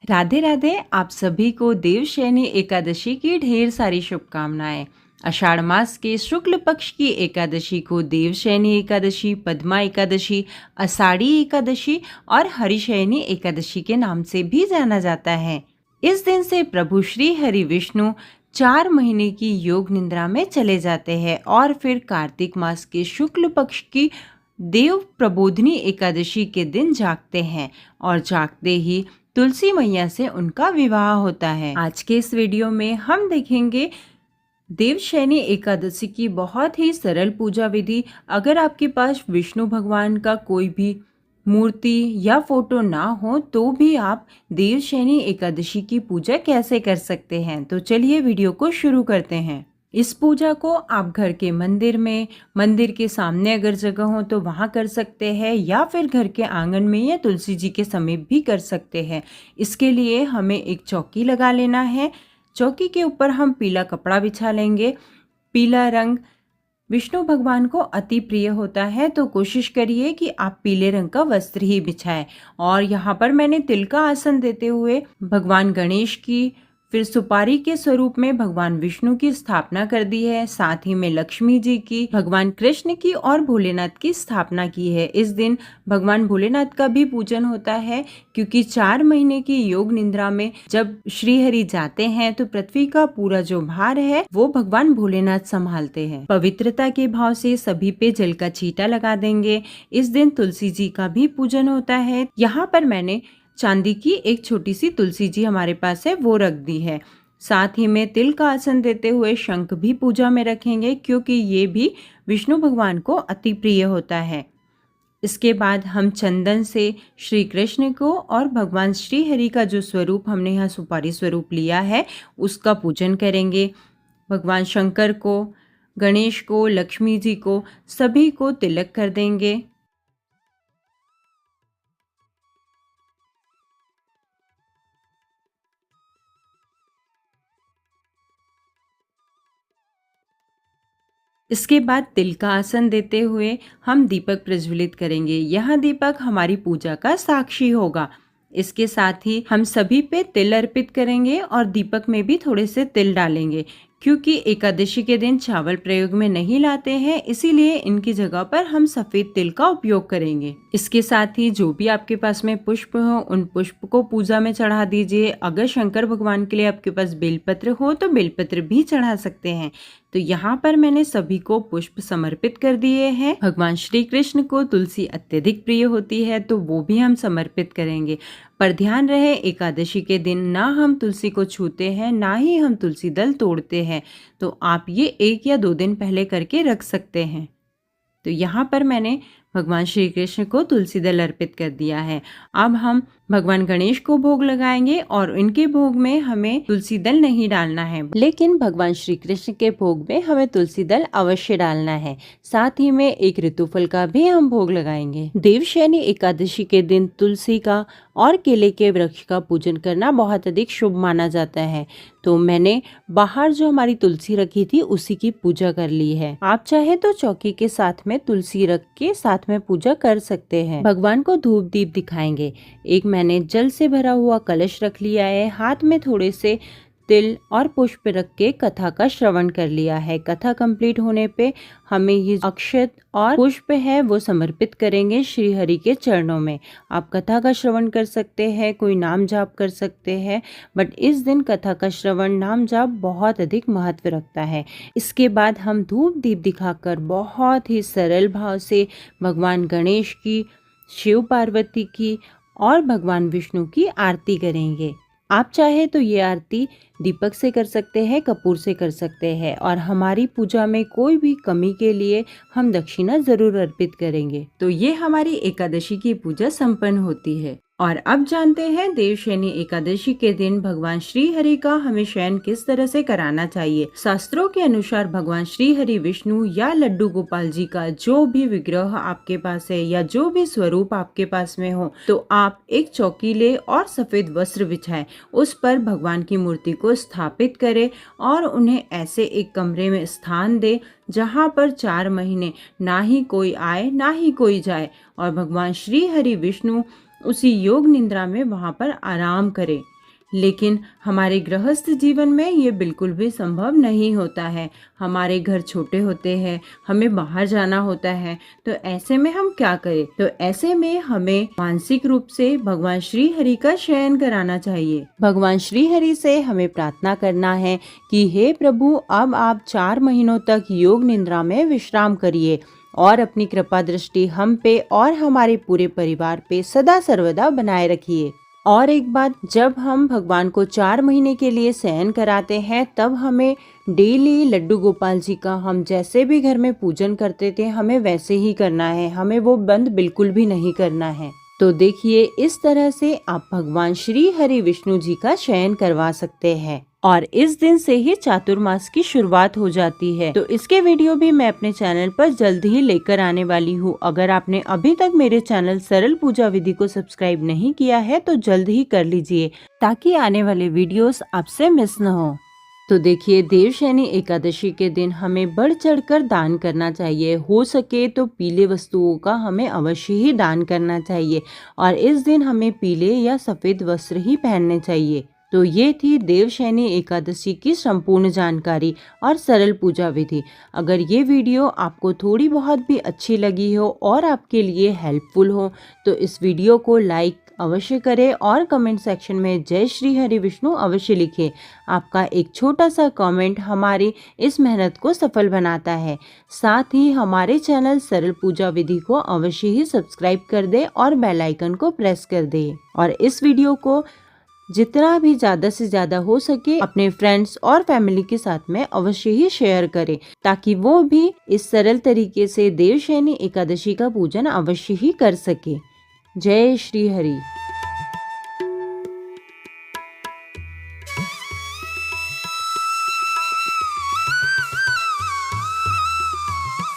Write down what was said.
राधे राधे। आप सभी को देवशयनी एकादशी की ढेर सारी शुभकामनाएं। आषाढ़ मास के शुक्ल पक्ष की एकादशी को देवशयनी एकादशी, पद्मा एकादशी, आषाढ़ी एकादशी और हरिशयनी एकादशी के नाम से भी जाना जाता है। इस दिन से प्रभु श्री हरि विष्णु 4 महीने की योग निद्रा में चले जाते हैं और फिर कार्तिक मास के शुक्ल पक्ष की देव प्रबोधिनी एकादशी के दिन जागते हैं और जागते ही तुलसी मैया से उनका विवाह होता है। आज के इस वीडियो में हम देखेंगे देवशयनी एकादशी की बहुत ही सरल पूजा विधि। अगर आपके पास विष्णु भगवान का कोई भी मूर्ति या फोटो ना हो तो भी आप देवशयनी एकादशी की पूजा कैसे कर सकते हैं, तो चलिए वीडियो को शुरू करते हैं। इस पूजा को आप घर के मंदिर में, मंदिर के सामने अगर जगह हो तो वहाँ कर सकते हैं या फिर घर के आंगन में या तुलसी जी के समीप भी कर सकते हैं। इसके लिए हमें एक चौकी लगा लेना है। चौकी के ऊपर हम पीला कपड़ा बिछा लेंगे। पीला रंग विष्णु भगवान को अति प्रिय होता है, तो कोशिश करिए कि आप पीले रंग का वस्त्र ही बिछाएं। और यहाँ पर मैंने तिल का आसन देते हुए भगवान गणेश की, फिर सुपारी के स्वरूप में भगवान विष्णु की स्थापना कर दी है। साथ ही में लक्ष्मी जी की, भगवान कृष्ण की और भोलेनाथ की स्थापना की है। इस दिन भगवान भोलेनाथ का भी पूजन होता है, क्योंकि 4 महीने की योग निद्रा में जब श्री हरि जाते हैं तो पृथ्वी का पूरा जो भार है वो भगवान भोलेनाथ संभालते हैं। पवित्रता के भाव से सभी पे जल का छींटा लगा देंगे। इस दिन तुलसी जी का भी पूजन होता है। यहाँ पर मैंने चांदी की एक छोटी सी तुलसी जी हमारे पास है वो रख दी है। साथ ही में तिल का आसन देते हुए शंख भी पूजा में रखेंगे, क्योंकि ये भी विष्णु भगवान को अति प्रिय होता है। इसके बाद हम चंदन से श्री कृष्ण को और भगवान श्री हरि का जो स्वरूप हमने यहाँ सुपारी स्वरूप लिया है उसका पूजन करेंगे। भगवान शंकर को, गणेश को, लक्ष्मी जी को, सभी को तिलक कर देंगे। इसके बाद तिल का आसन देते हुए हम दीपक प्रज्वलित करेंगे। यह दीपक हमारी पूजा का साक्षी होगा। इसके साथ ही हम सभी पे तिल अर्पित करेंगे और दीपक में भी थोड़े से तिल डालेंगे, क्योंकि एकादशी के दिन चावल प्रयोग में नहीं लाते हैं, इसीलिए इनकी जगह पर हम सफेद तिल का उपयोग करेंगे। इसके साथ ही जो भी आपके पास में पुष्प हो उन पुष्प को पूजा में चढ़ा दीजिए। अगर शंकर भगवान के लिए आपके पास बेलपत्र हो तो बेलपत्र भी चढ़ा सकते हैं। तो यहाँ पर मैंने सभी को पुष्प समर्पित कर दिए हैं। भगवान श्री कृष्ण को तुलसी अत्यधिक प्रिय होती है, तो वो भी हम समर्पित करेंगे। पर ध्यान रहे, एकादशी के दिन ना हम तुलसी को छूते हैं, ना ही हम तुलसी दल तोड़ते हैं। तो आप ये 1 या 2 दिन पहले करके रख सकते हैं। तो यहाँ पर मैंने भगवान श्री कृष्ण को तुलसी दल अर्पित कर दिया है। अब हम भगवान गणेश को भोग लगाएंगे और इनके भोग में हमें तुलसी दल नहीं डालना है, लेकिन भगवान श्री कृष्ण के भोग में हमें तुलसी दल अवश्य डालना है। साथ ही में एक ऋतुफल का भी हम भोग लगाएंगे। देवशयनी एकादशी के दिन तुलसी का और केले के वृक्ष का पूजन करना बहुत अधिक शुभ माना जाता है, तो मैंने बाहर जो हमारी तुलसी रखी थी उसी की पूजा कर ली है। आप चाहे तो चौकी के साथ में तुलसी रख के साथ में पूजा कर सकते हैं। भगवान को धूप दीप दिखाएंगे। एक मैंने जल से भरा हुआ कलश रख लिया है, हाथ में थोड़े से तिल और पुष्प रख के कथा का श्रवण कर लिया है। कथा कंप्लीट होने पे हमें ये अक्षत और पुष्प है वो समर्पित करेंगे श्री हरि के चरणों में। आप कथा का श्रवण कर सकते हैं, कोई नाम जाप कर सकते हैं, बट इस दिन कथा का श्रवण, नाम जाप बहुत अधिक महत्व रखता है। इसके बाद हम धूप दीप दिखाकर बहुत ही सरल भाव से भगवान गणेश की, शिव पार्वती की और भगवान विष्णु की आरती करेंगे। आप चाहे तो ये आरती दीपक से कर सकते हैं, कपूर से कर सकते हैं, और हमारी पूजा में कोई भी कमी के लिए हम दक्षिणा जरूर अर्पित करेंगे। तो ये हमारी एकादशी की पूजा संपन्न होती है। और अब जानते हैं देवशयनी एकादशी के दिन भगवान श्री हरि का हमें शयन किस तरह से कराना चाहिए। शास्त्रों के अनुसार भगवान श्री हरि विष्णु या लड्डू गोपाल जी का जो भी विग्रह आपके पास है या जो भी स्वरूप आपके पास में हो, तो आप एक चौकी ले और सफेद वस्त्र बिछाएं, उस पर भगवान की मूर्ति को स्थापित करें और उन्हें ऐसे एक कमरे में स्थान दे जहाँ पर 4 महीने ना ही कोई आए ना ही कोई जाए, और भगवान श्री हरि विष्णु उसी योग निद्रा में वहां पर आराम करें। लेकिन हमारे गृहस्थ जीवन में ये बिल्कुल भी संभव नहीं होता है। हमारे घर छोटे होते हैं, हमें बाहर जाना होता है, तो ऐसे में हम क्या करें? तो ऐसे में हमें मानसिक रूप से भगवान श्री हरि का शयन कराना चाहिए। भगवान श्री हरि से हमें प्रार्थना करना है कि हे प्रभु, अब आप 4 महीनों तक योग निद्रा में विश्राम करिए और अपनी कृपा दृष्टि हम पे और हमारे पूरे परिवार पे सदा सर्वदा बनाए रखिए। और एक बात, जब हम भगवान को 4 महीने के लिए शयन कराते हैं तब हमें डेली लड्डू गोपाल जी का हम जैसे भी घर में पूजन करते थे हमें वैसे ही करना है, हमें वो बंद बिल्कुल भी नहीं करना है। तो देखिए, इस तरह से आप भगवान श्री हरि विष्णु जी का शयन करवा सकते हैं और इस दिन से ही चातुर्मास की शुरुआत हो जाती है। तो इसके वीडियो भी मैं अपने चैनल पर जल्द ही लेकर आने वाली हूँ। अगर आपने अभी तक मेरे चैनल सरल पूजा विधि को सब्सक्राइब नहीं किया है तो जल्द ही कर लीजिए ताकि आने वाले वीडियोस आपसे मिस न हो। तो देखिए, देवशयनी एकादशी के दिन हमें बढ़ चढ़कर दान करना चाहिए। हो सके तो पीले वस्तुओं का हमें अवश्य ही दान करना चाहिए और इस दिन हमें पीले या सफेद वस्त्र ही पहनने चाहिए। तो ये थी देवशयनी एकादशी की संपूर्ण जानकारी और सरल पूजा विधि। अगर ये वीडियो आपको थोड़ी बहुत भी अच्छी लगी हो और आपके लिए हेल्पफुल हो तो इस वीडियो को लाइक अवश्य करें और कमेंट सेक्शन में जय श्री हरि विष्णु अवश्य लिखें। आपका एक छोटा सा कमेंट हमारी इस मेहनत को सफल बनाता है। साथ ही हमारे चैनल सरल पूजा विधि को अवश्य ही सब्सक्राइब कर दें और बेल आइकन को प्रेस कर दें और इस वीडियो को जितना भी ज़्यादा से ज़्यादा हो सके अपने फ्रेंड्स और फैमिली के साथ में अवश्य ही शेयर करें ताकि वो भी इस सरल तरीके से देवशयनी एकादशी का पूजन अवश्य ही कर सके। जय श्री हरि।